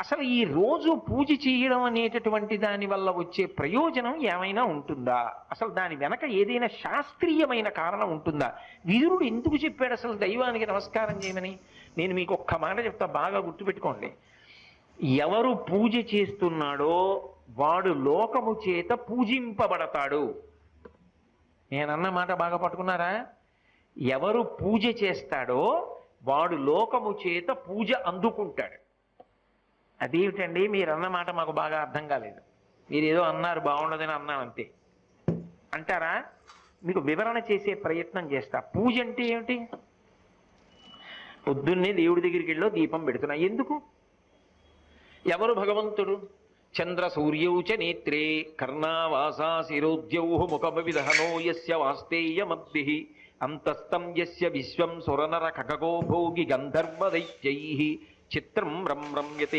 అసలు ఈ రోజు పూజ చేయడం అనేటటువంటి దాని వల్ల వచ్చే ప్రయోజనం ఏమైనా ఉంటుందా? అసలు దాని వెనక ఏదైనా శాస్త్రీయమైన కారణం ఉంటుందా? విదురుడు ఎందుకు చెప్పాడు అసలు దైవానికి నమస్కారం చేయమని? నేను మీకు ఒక్క మాట చెప్తా, బాగా గుర్తుపెట్టుకోండి. ఎవరు పూజ చేస్తున్నాడో వాడు లోకము చేత పూజింపబడతాడు. నేనన్న మాట బాగా పట్టుకున్నారా? ఎవరు పూజ చేస్తాడో వాడు లోకము చేత పూజ అందుకుంటాడు. అదేమిటండి మీరు అన్న మాట మాకు బాగా అర్థం కాలేదు, మీరు ఏదో అన్నారు బాగుండదని అన్నాను అంతే అంటారా? మీకు వివరణ చేసే ప్రయత్నం చేస్తా. పూజ అంటే ఏమిటి? పొద్దున్నే దేవుడి దగ్గరికి వెళ్ళో దీపం పెడుతున్నా, ఎందుకు? ఎవరు భగవంతుడు? చంద్ర సూర్యౌ చ నేత్రే కర్ణావాసా శిరోద్యౌ ముఖవిదహనో యస్య వాస్తేయమద్భిః అంతస్తం యస్య విశ్వం సురనర ఖగో భోగి గంధర్వ దైత్యైః చిత్రం రమ్యతే